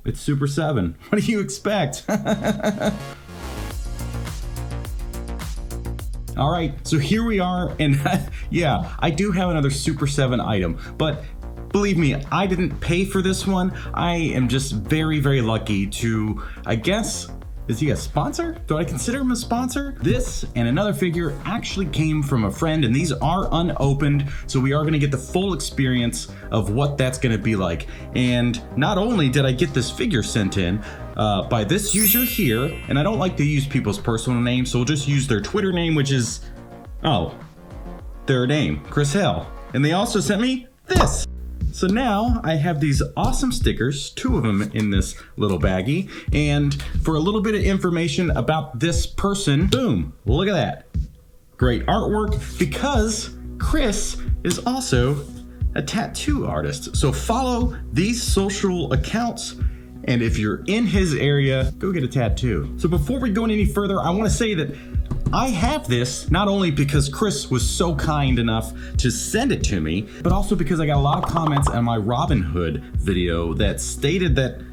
It's Super 7. What do you expect? All right, so here we are, and yeah, I do have another Super 7 item, but believe me, I didn't pay for this one. I am just very, very lucky to, I guess, is he a sponsor? Do I consider him a sponsor? This and another figure actually came from a friend, and these are unopened, so we are gonna get the full experience of what that's gonna be like. And not only did I get this figure sent in, by this user here, and I don't like to use people's personal names, so we'll just use their Twitter name, which is, their name, Chris Hill. And they also sent me this. So now I have these awesome stickers, 2 of them in this little baggie, and for a little bit of information about this person, boom, look at that. Great artwork, because Chris is also a tattoo artist. So follow these social accounts, and if you're in his area, go get a tattoo. So before we go any further, I want to say that I have this not only because Chris was so kind enough to send it to me, but also because I got a lot of comments on my Robin Hood video that stated that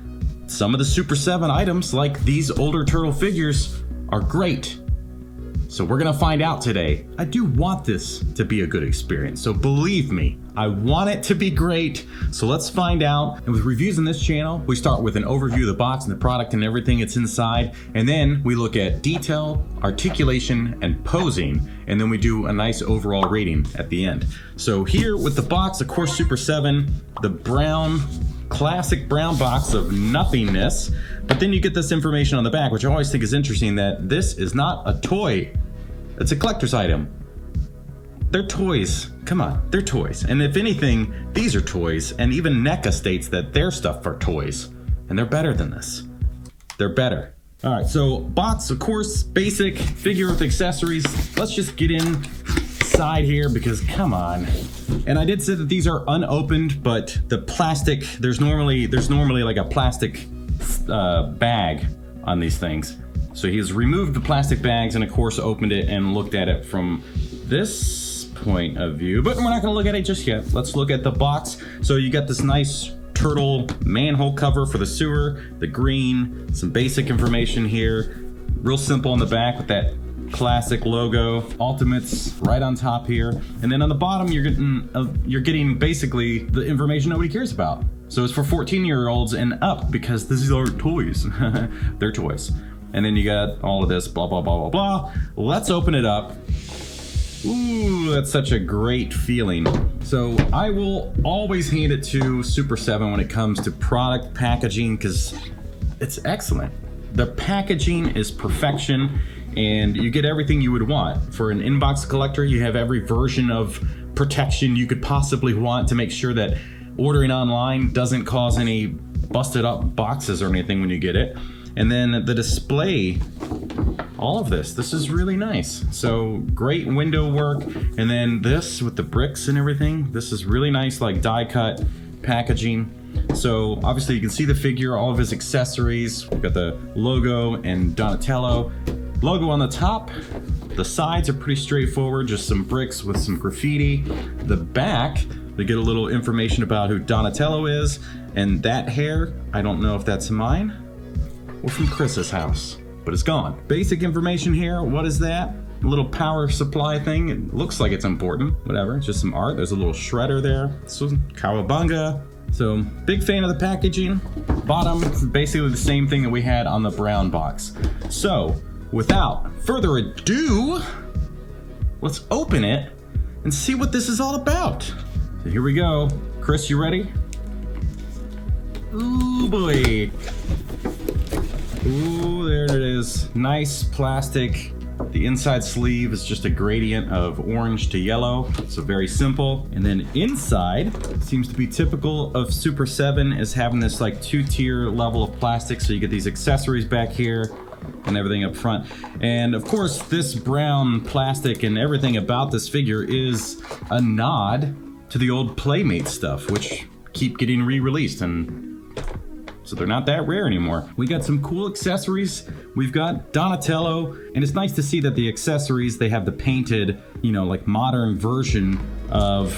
some of the Super 7 items, like these older turtle figures, are great. So we're gonna find out today. I do want this to be a good experience, so believe me, I want it to be great. So let's find out. And with reviews on this channel, we start with an overview of the box and the product and everything that's inside. And then we look at detail, articulation, and posing. And then we do a nice overall rating at the end. So here with the box, of course, Super 7, the brown, classic brown box of nothingness. But then you get this information on the back, which I always think is interesting, that this is not a toy. It's a collector's item. They're toys. Come on, they're toys. And if anything, these are toys. And even NECA states that their stuff are toys. And they're better than this. They're better. All right, so box, of course, basic figure with accessories. Let's just get inside here because come on. And I did say that these are unopened, but the plastic, there's normally like a plastic bag on these things. So he's removed the plastic bags and of course opened it and looked at it from this point of view, but we're not gonna look at it just yet. Let's look at the box. So you got this nice turtle manhole cover for the sewer, the green, some basic information here, real simple on the back with that classic logo, Ultimates right on top here, and then on the bottom you're getting basically the information nobody cares about. So it's for 14-year-olds and up because these aren't toys. They're toys. And then you got all of this blah blah blah blah blah. Let's open it up. Ooh, that's such a great feeling. So I will always hand it to Super 7 when it comes to product packaging because it's excellent. The packaging is perfection and you get everything you would want. For an inbox collector, you have every version of protection you could possibly want to make sure that ordering online doesn't cause any busted up boxes or anything when you get it. And then the display, all of this is really nice. So great window work. And then this with the bricks and everything, this is really nice, like die cut packaging. So obviously you can see the figure, all of his accessories. We've got the logo and Donatello. Logo on the top. The sides are pretty straightforward, just some bricks with some graffiti. The back, we get a little information about who Donatello is. And that hair, I don't know if that's mine or from Chris's house, but it's gone. Basic information here, what is that? A little power supply thing. It looks like it's important, whatever, it's just some art. There's a little shredder there. So cowabunga. So big fan of the packaging. Bottom, basically the same thing that we had on the brown box. So without further ado, let's open it and see what this is all about. So here we go. Chris, you ready? Ooh boy. Ooh, there it is. Nice plastic. The inside sleeve is just a gradient of orange to yellow, so very simple. And then inside, seems to be typical of Super 7 is having this like 2-tier level of plastic, so you get these accessories back here and everything up front. And of course, this brown plastic and everything about this figure is a nod to the old Playmate stuff, which keep getting re-released, and so they're not that rare anymore. We got some cool accessories. We've got Donatello, and it's nice to see that the accessories, they have the painted, you know, like modern version of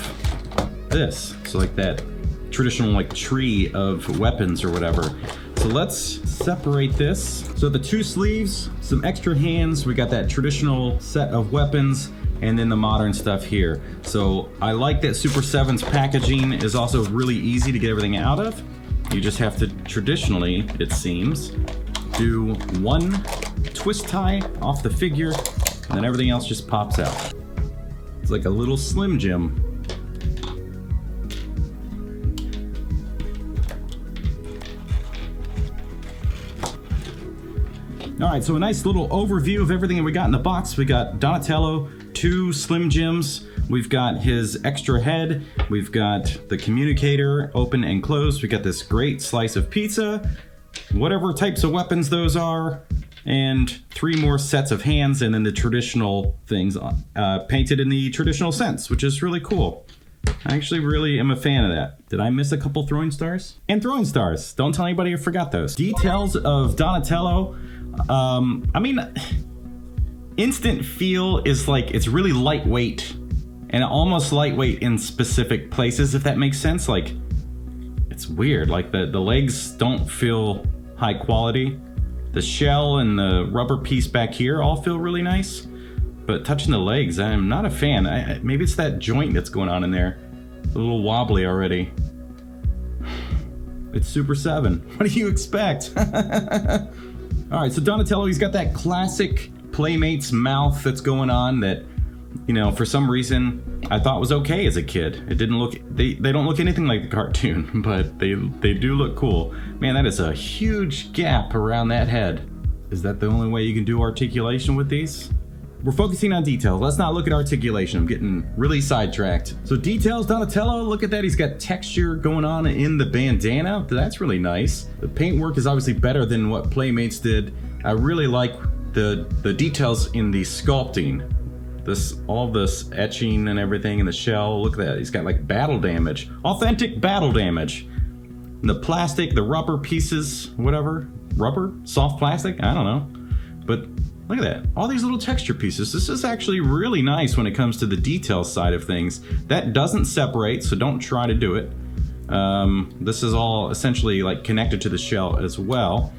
this. So like that traditional like tree of weapons or whatever. so let's separate this. So the 2 sleeves, some extra hands, we got that traditional set of weapons, and then the modern stuff here. So I like that Super7's packaging is also really easy to get everything out of. You just have to traditionally, it seems, do 1 twist tie off the figure, and then everything else just pops out. It's like a little Slim Jim. All right, so a nice little overview of everything that we got in the box. We got Donatello, 2 Slim Jims. We've got his extra head. We've got the communicator open and closed. We got this great slice of pizza, whatever types of weapons those are, and 3 more sets of hands, and then the traditional things painted in the traditional sense, which is really cool. I actually really am a fan of that. Did I miss a couple throwing stars? And throwing stars. Don't tell anybody I forgot those. Details of Donatello. I mean, instant feel is like, it's really lightweight and almost lightweight in specific places, if that makes sense. Like, it's weird. Like the legs don't feel high quality. The shell and the rubber piece back here all feel really nice, but touching the legs, I'm not a fan. Maybe it's that joint that's going on in there. A little wobbly already. It's Super7. What do you expect? All right, so Donatello, he's got that classic Playmates mouth that's going on that, you know, for some reason I thought was okay as a kid. It didn't look, they don't look anything like the cartoon, but they do look cool. Man, that is a huge gap around that head. Is that the only way you can do articulation with these? We're focusing on details. Let's not look at articulation. I'm getting really sidetracked. So details, Donatello, look at that. He's got texture going on in the bandana. That's really nice. The paintwork is obviously better than what Playmates did. I really like the details in the sculpting. All this etching and everything in the shell. Look at that. He's got like battle damage. Authentic battle damage. And the plastic, the rubber pieces, whatever. Rubber? Soft plastic? I don't know. But look at that. All these little texture pieces. This is actually really nice when it comes to the details side of things. That doesn't separate, so don't try to do it. This is all essentially like connected to the shell as well.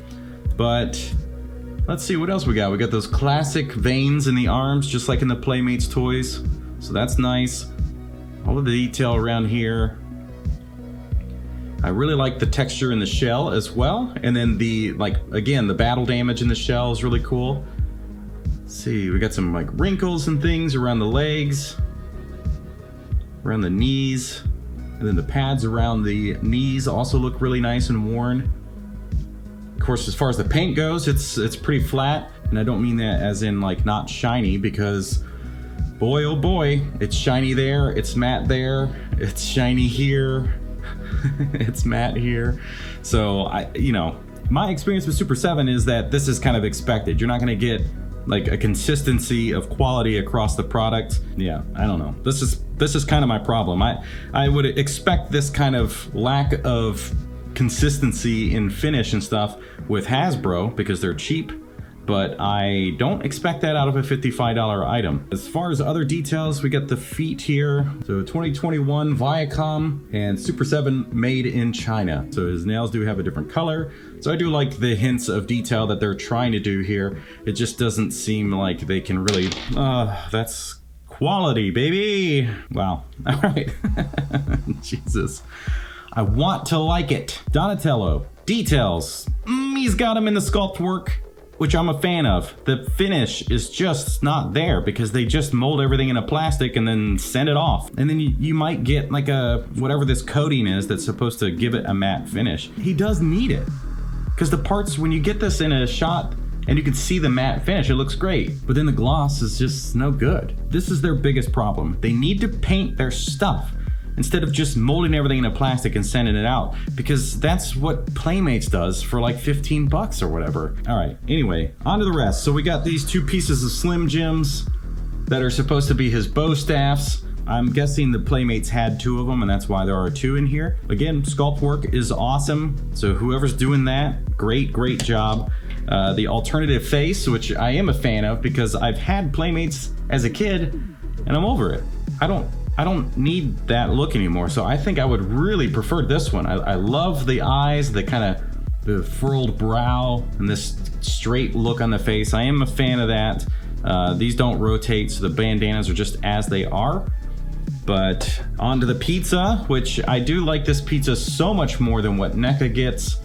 But let's see what else we got. We got those classic veins in the arms, just like in the Playmates toys. So that's nice. All of the detail around here. I really like the texture in the shell as well. And then again, the battle damage in the shell is really cool. Let's see, we got some like wrinkles and things around the legs, around the knees, and then the pads around the knees also look really nice and worn. Of course, as far as the paint goes, it's pretty flat, and I don't mean that as in like not shiny, because boy oh boy, it's shiny there, it's matte there, it's shiny here, it's matte here. So my experience with Super7 is that this is kind of expected. You're not going to get like a consistency of quality across the product. Yeah, I don't know. This is kind of my problem. I would expect this kind of lack of consistency in finish and stuff with Hasbro because they're cheap, but I don't expect that out of a $55 item. As far as other details, we got the feet here. So 2021 Viacom and Super7 made in China. So his nails do have a different color. So I do like the hints of detail that they're trying to do here. It just doesn't seem like they can really, that's quality, baby. Wow, all right. Jesus. I want to like it. Donatello, details. He's got him in the sculpt work, which I'm a fan of. The finish is just not there because they just mold everything in a plastic and then send it off. And then you might get like whatever this coating is that's supposed to give it a matte finish. He does need it because the parts, when you get this in a shot and you can see the matte finish, it looks great. But then the gloss is just no good. This is their biggest problem. They need to paint their stuff instead of just molding everything in a plastic and sending it out, because that's what Playmates does for like 15 bucks or whatever. All right, anyway, on to the rest. So we got these 2 pieces of Slim Jims that are supposed to be his bow staffs. I'm guessing the Playmates had 2 of them, and that's why there are 2 in here. Again, sculpt work is awesome. So whoever's doing that, great job. The alternative face, which I am a fan of because I've had Playmates as a kid and I'm over it. I don't need that look anymore, so I think I would really prefer this one. I love the eyes, the kind of the furrowed brow and this straight look on the face. I am a fan of that. These don't rotate, so the bandanas are just as they are. But onto the pizza, which I do like this pizza so much more than what NECA gets.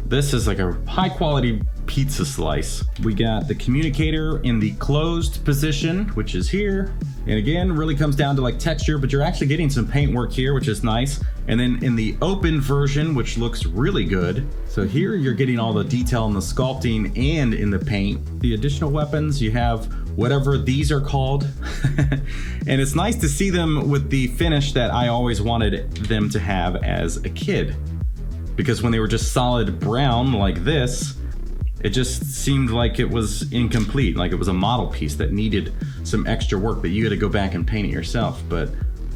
This is like a high quality pizza slice. We got the communicator in the closed position, which is here. And again, really comes down to like texture, but you're actually getting some paint work here, which is nice. And then in the open version, which looks really good. So here you're getting all the detail in the sculpting and in the paint. The additional weapons, you have whatever these are called. And it's nice to see them with the finish that I always wanted them to have as a kid. Because when they were just solid brown like this, it just seemed like it was incomplete, like it was a model piece that needed some extra work that you had to go back and paint it yourself. But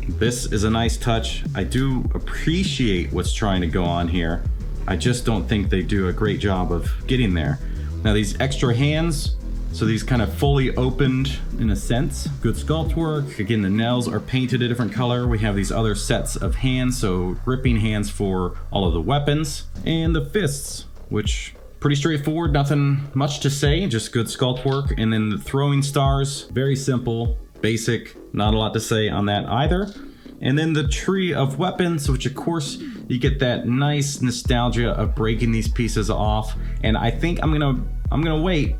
this is a nice touch. I do appreciate what's trying to go on here. I just don't think they do a great job of getting there. Now these extra hands, so these kind of fully opened in a sense. Good sculpt work. Again, the nails are painted a different color. We have these other sets of hands, so gripping hands for all of the weapons. And the fists, which pretty straightforward, nothing much to say, just good sculpt work. And then the throwing stars, very simple, basic, not a lot to say on that either. And then the tree of weapons, which of course you get that nice nostalgia of breaking these pieces off. And I think I'm gonna wait.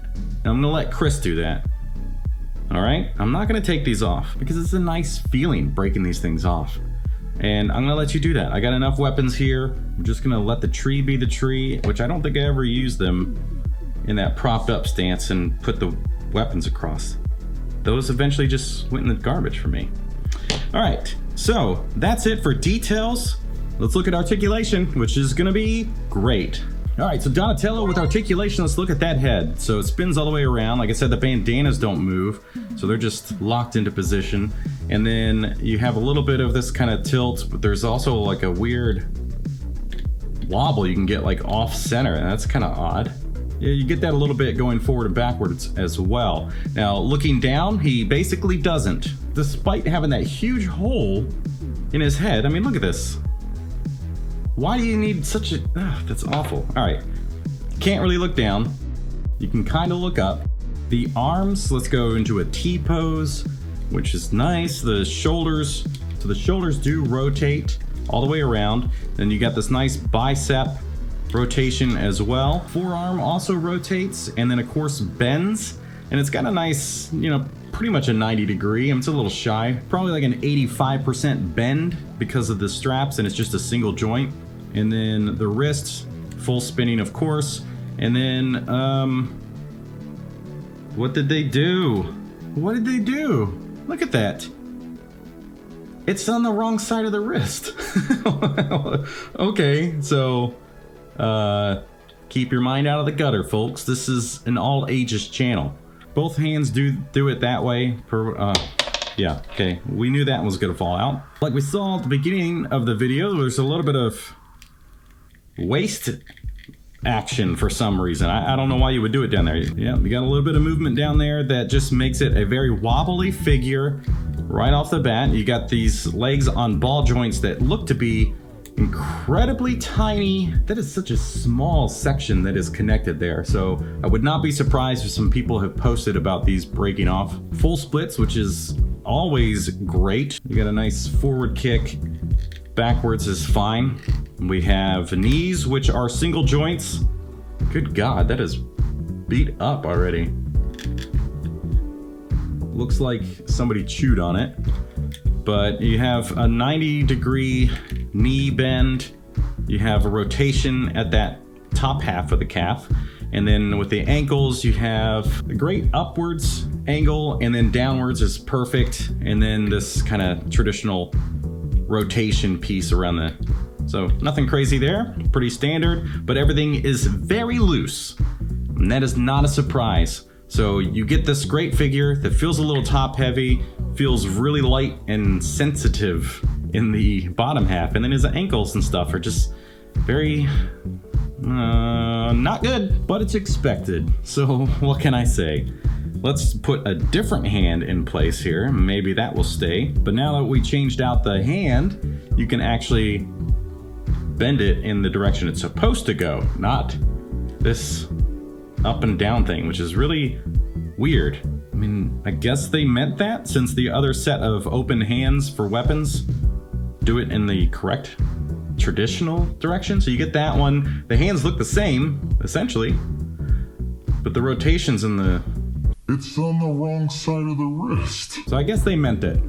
I'm gonna let Chris do that. All right, I'm not gonna take these off because it's a nice feeling breaking these things off. And I'm gonna let you do that. I got enough weapons here. I'm just gonna let the tree be the tree, which I don't think I ever used them in that propped up stance and put the weapons across. Those eventually just went in the garbage for me. All right, so that's it for details. Let's look at articulation, which is gonna be great. All right, so Donatello with articulation, let's look at that head. So it spins all the way around. Like I said, the bandanas don't move, so they're just locked into position. And then you have a little bit of this kind of tilt, but there's also like a weird wobble you can get like off center, and that's kind of odd. Yeah, you get that a little bit going forward and backwards as well. Now, looking down, he basically doesn't. Despite having that huge hole in his head, I mean, look at this. Why do you need such a... that's awful. All right, can't really look down. You can kind of look up. The arms, let's go into a T pose, which is nice. The shoulders, so the shoulders do rotate all the way around. Then you got this nice bicep rotation as well. Forearm also rotates, and then of course bends. And it's got a nice, you know, pretty much a 90 degree. It's a little shy, probably like an 85% bend because of the straps, and it's just a single joint. And then the wrists, full spinning, of course. And then, what did they do? What did they do? Look at that. It's on the wrong side of the wrist. Okay, so, keep your mind out of the gutter, folks. This is an all ages channel. Both hands do it that way. Yeah, okay. We knew that was gonna fall out. Like we saw at the beginning of the video, there's a little bit of waist action for some reason. I don't know why you would do it down there. Yeah, you got a little bit of movement down there that just makes it a very wobbly figure right off the bat. You got these legs on ball joints that look to be incredibly tiny. That is such a small section that is connected there. So I would not be surprised if some people have posted about these breaking off. Full splits, which is always great. You got a nice forward kick. Backwards is fine. We have knees, which are single joints. Good God, that is beat up already. Looks like somebody chewed on it. But you have a 90 degree knee bend. You have a rotation at that top half of the calf. And then with the ankles, you have a great upwards angle, and then downwards is perfect. And then this kind of traditional rotation piece around the... So nothing crazy there, pretty standard, but everything is very loose. And that is not a surprise. So you get this great figure that feels a little top heavy, feels really light and sensitive in the bottom half, and then his ankles and stuff are just very not good, but it's expected. So what can I say? Let's put a different hand in place here. Maybe that will stay. But now that we changed out the hand, you can actually bend it in the direction it's supposed to go, not this up and down thing, which is really weird. I mean, I guess they meant that, since the other set of open hands for weapons do it in the correct traditional direction. So you get that one. The hands look the same, essentially, but the rotations in the... It's on the wrong side of the wrist. So I guess they meant it,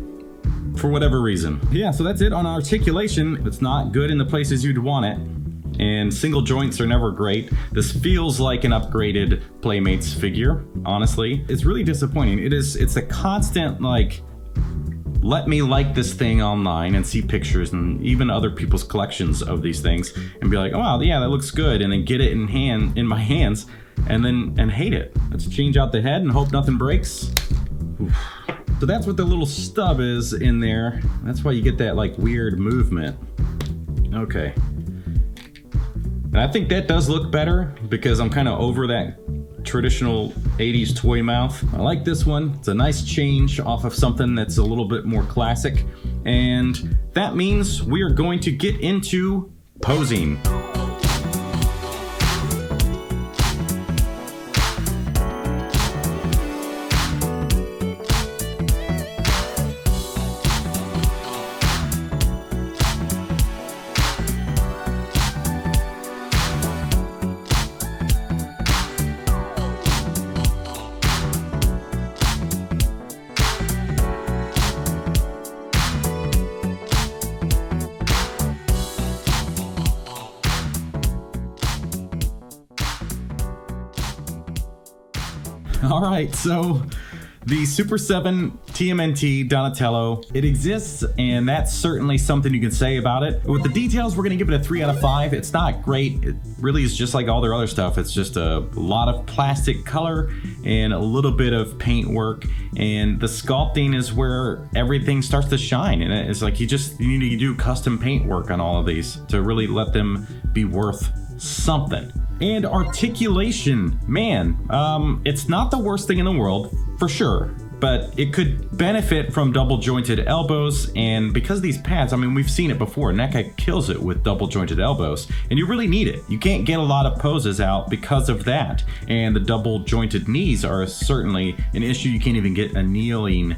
for whatever reason. Yeah, so that's it on articulation. It's not good in the places you'd want it, and single joints are never great. This feels like an upgraded Playmates figure, honestly. It's really disappointing. It's a constant, like, let me like this thing online and see pictures and even other people's collections of these things and be like, oh wow, yeah, that looks good, and then get it in my hands and hate it. Let's change out the head and hope nothing breaks. Oof. So that's what the little stub is in there. That's why you get that like weird movement. Okay. And I think that does look better because I'm kind of over that traditional 80s toy mouth. I like this one. It's a nice change off of something that's a little bit more classic. And that means we are going to get into posing. All right, so the Super7 TMNT Donatello, it exists, and that's certainly something you can say about it. With the details, we're gonna give it a 3 out of 5. It's not great. It really is just like all their other stuff. It's just a lot of plastic color and a little bit of paint work, and the sculpting is where everything starts to shine. And it's like you need to do custom paint work on all of these to really let them be worth something. And articulation, man, it's not the worst thing in the world, for sure, but it could benefit from double jointed elbows. And because of these pads, I mean, we've seen it before, NECA kills it with double jointed elbows, and you really need it. You can't get a lot of poses out because of that. And the double jointed knees are certainly an issue. You can't even get a kneeling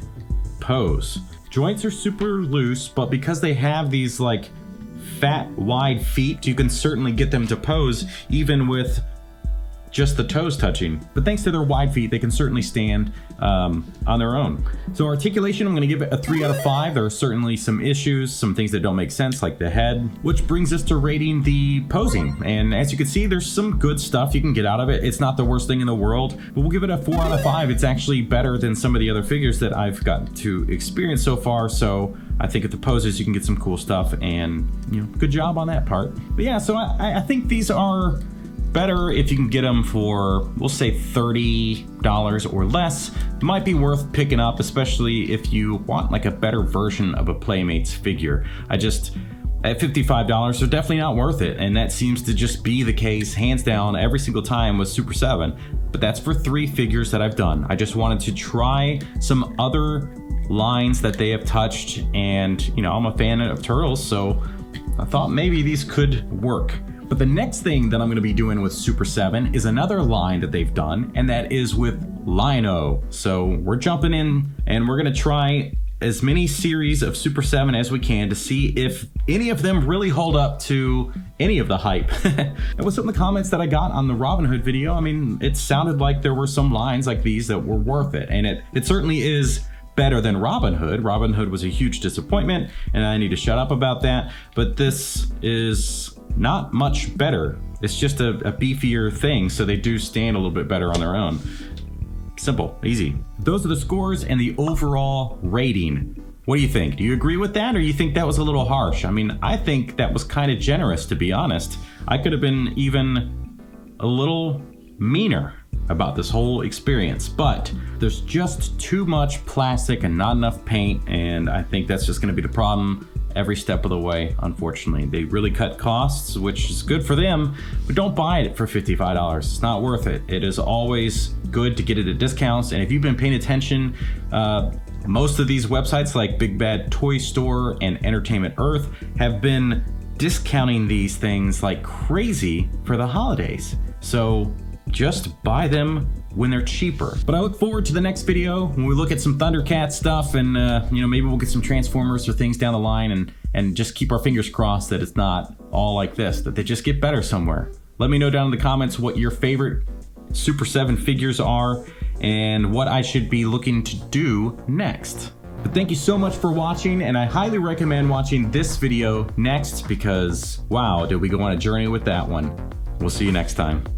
pose. Joints are super loose, but because they have these like fat, wide feet, you can certainly get them to pose even with just the toes touching. But thanks to their wide feet, they can certainly stand on their own. So articulation, I'm gonna give it a 3 out of 5. There are certainly some issues, some things that don't make sense, like the head, which brings us to rating the posing. And as you can see, there's some good stuff you can get out of it. It's not the worst thing in the world, but we'll give it a 4 out of 5. It's actually better than some of the other figures that I've gotten to experience so far. So I think at the poses, you can get some cool stuff, and you know, good job on that part. But yeah, so I think these are better if you can get them for, we'll say $30 or less. It might be worth picking up, especially if you want like a better version of a Playmates figure. At $55, they're definitely not worth it, and that seems to just be the case hands down every single time with Super7. But that's for 3 figures that I've done. I just wanted to try some other lines that they have touched, and you know, I'm a fan of turtles, so I thought maybe these could work. But the next thing that I'm going to be doing with Super7 is another line that they've done, and that is with Lino. So we're jumping in and we're going to try as many series of Super7 as we can to see if any of them really hold up to any of the hype. And with some of the comments that I got on the Robin Hood video, I mean, it sounded like there were some lines like these that were worth it, and it certainly is better than Robin Hood. Robin Hood was a huge disappointment, and I need to shut up about that, but this is not much better. It's just a beefier thing, so they do stand a little bit better on their own. Simple, easy. Those are the scores and the overall rating. What do you think? Do you agree with that, or you think that was a little harsh? I mean, I think that was kind of generous, to be honest. I could have been even a little meaner about this whole experience, but there's just too much plastic and not enough paint, and I think that's just going to be the problem every step of the way. Unfortunately, they really cut costs, which is good for them, but don't buy it for $55. It's not worth it. It is always good to get it at discounts, and if you've been paying attention, most of these websites like Big Bad Toy Store and Entertainment Earth have been discounting these things like crazy for the holidays. So just buy them when they're cheaper. But I look forward to the next video when we look at some Thundercat stuff and you know, maybe we'll get some Transformers or things down the line and just keep our fingers crossed that it's not all like this, that they just get better somewhere. Let me know down in the comments what your favorite Super 7 figures are and what I should be looking to do next. But thank you so much for watching, and I highly recommend watching this video next because, wow, did we go on a journey with that one. We'll see you next time.